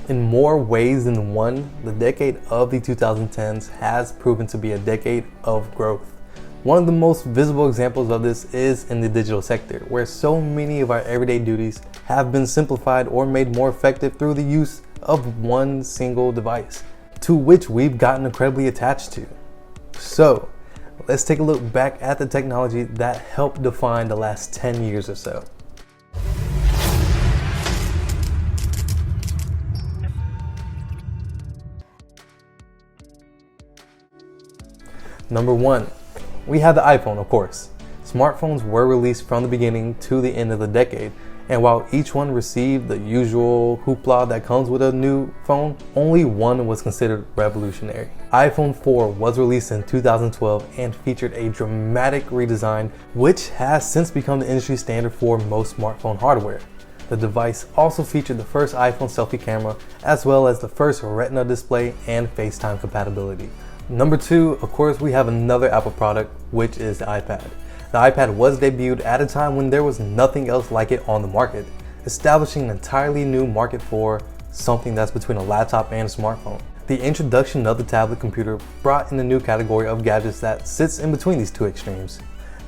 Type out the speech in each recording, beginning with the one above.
In more ways than one, the decade of the 2010s has proven to be a decade of growth. One of the most visible examples of this is in the digital sector, where so many of our everyday duties have been simplified or made more effective through the use of one single device, to which we've gotten incredibly attached to. So, let's take a look back at the technology that helped define the last 10 years or so. Number 1, we have the iPhone, of course. Smartphones were released from the beginning to the end of the decade, and while each one received the usual hoopla that comes with a new phone, only one was considered revolutionary. iPhone 4 was released in 2012 and featured a dramatic redesign, which has since become the industry standard for most smartphone hardware. The device also featured the first iPhone selfie camera, as well as the first Retina display and FaceTime compatibility. Number 2, of course, we have another Apple product, which is the iPad. The iPad was debuted at a time when there was nothing else like it on the market, establishing an entirely new market for something that's between a laptop and a smartphone. The introduction of the tablet computer brought in a new category of gadgets that sits in between these two extremes.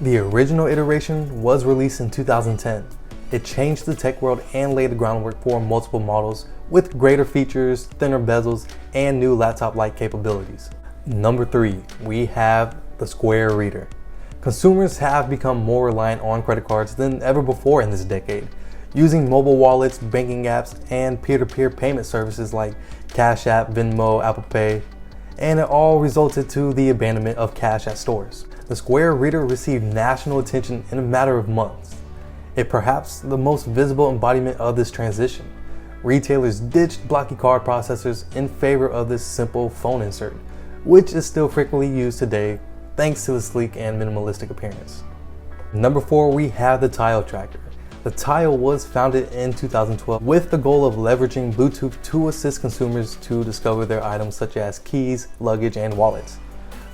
The original iteration was released in 2010. It changed the tech world and laid the groundwork for multiple models with greater features, thinner bezels, and new laptop-like capabilities. Number 3, we have the Square Reader. Consumers have become more reliant on credit cards than ever before in this decade, using mobile wallets, banking apps, and peer-to-peer payment services like Cash App, Venmo, Apple Pay, and it all resulted to the abandonment of cash at stores. The Square Reader received national attention in a matter of months. It perhaps the most visible embodiment of this transition. Retailers ditched blocky card processors in favor of this simple phone insert, which is still frequently used today thanks to the sleek and minimalistic appearance. Number 4, we have the Tile Tracker. The Tile was founded in 2012 with the goal of leveraging Bluetooth to assist consumers to discover their items such as keys, luggage, and wallets.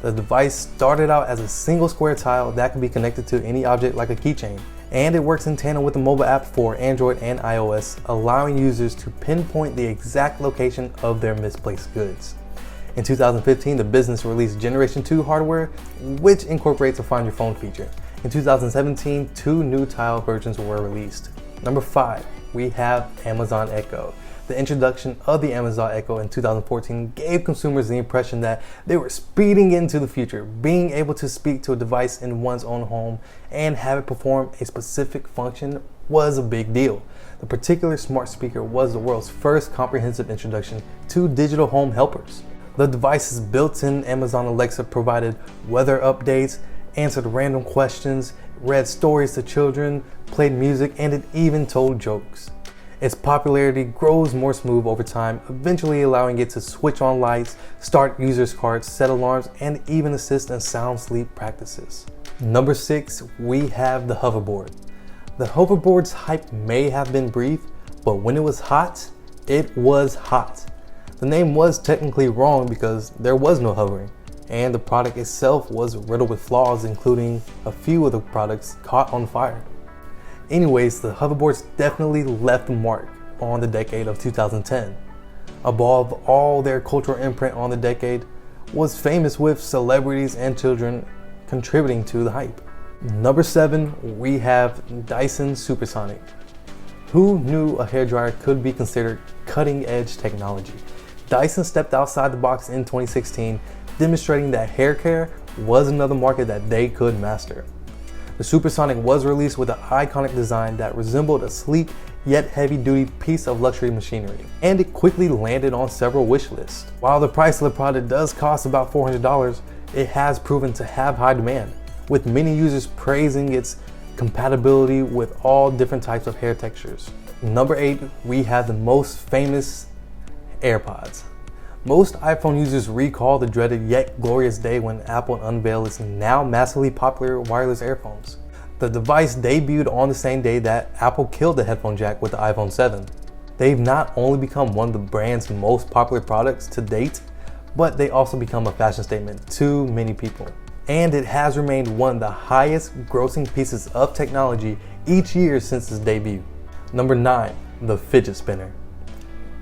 The device started out as a single square tile that can be connected to any object like a keychain, and it works in tandem with the mobile app for Android and iOS, allowing users to pinpoint the exact location of their misplaced goods. In 2015, the business released Generation 2 hardware, which incorporates a Find Your Phone feature. In 2017, 2 new Tile versions were released. Number 5, we have Amazon Echo. The introduction of the Amazon Echo in 2014 gave consumers the impression that they were speeding into the future. Being able to speak to a device in one's own home and have it perform a specific function was a big deal. The particular smart speaker was the world's first comprehensive introduction to digital home helpers. The device's built-in Amazon Alexa provided weather updates, answered random questions, read stories to children, played music, and it even told jokes. Its popularity grows more smooth over time, eventually allowing it to switch on lights, start users' carts, set alarms, and even assist in sound sleep practices. Number 6, we have the hoverboard. The hoverboard's hype may have been brief, but when it was hot, it was hot. The name was technically wrong because there was no hovering, and the product itself was riddled with flaws, including a few of the products caught on fire. Anyways, the hoverboards definitely left a mark on the decade of 2010. Above all, their cultural imprint on the decade was famous, with celebrities and children contributing to the hype. Number 7, we have Dyson Supersonic. Who knew a hairdryer could be considered cutting-edge technology? Dyson stepped outside the box in 2016, demonstrating that hair care was another market that they could master. The Supersonic was released with an iconic design that resembled a sleek yet heavy-duty piece of luxury machinery, and it quickly landed on several wish lists. While the price of the product does cost about $400, it has proven to have high demand, with many users praising its compatibility with all different types of hair textures. Number 8, we have the most famous AirPods. Most iPhone users recall the dreaded yet glorious day when Apple unveiled its now massively popular wireless earphones. The device debuted on the same day that Apple killed the headphone jack with the iPhone 7. They've not only become one of the brand's most popular products to date, but they also become a fashion statement to many people. And it has remained one of the highest grossing pieces of technology each year since its debut. Number 9, the fidget spinner.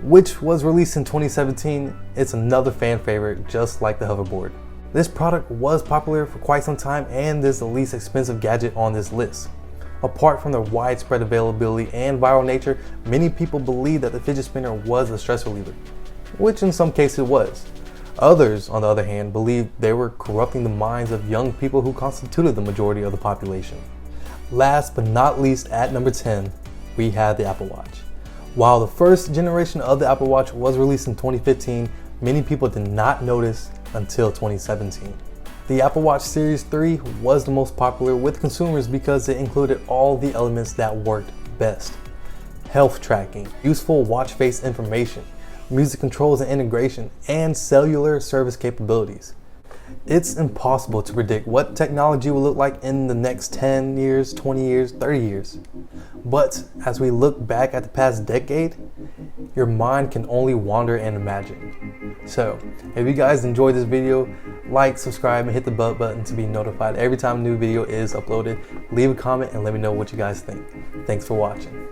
which was released in 2017. It's another fan favorite, just like the hoverboard. This product was popular for quite some time and is the least expensive gadget on this list. Apart from the widespread availability and viral nature, many people believe that the fidget spinner was a stress reliever, which in some cases it was. Others, on the other hand, believed they were corrupting the minds of young people who constituted the majority of the population. Last but not least, at number 10, we have the Apple Watch. While the first generation of the Apple Watch was released in 2015, many people did not notice until 2017. The Apple Watch Series 3 was the most popular with consumers because it included all the elements that worked best. Health tracking, useful watch face information, music controls and integration, and cellular service capabilities. It's impossible to predict what technology will look like in the next 10 years, 20 years, 30 years. But as we look back at the past decade, your mind can only wander and imagine. So, if you guys enjoyed this video, like, subscribe, and hit the bell button to be notified every time a new video is uploaded. Leave a comment and let me know what you guys think. Thanks for watching.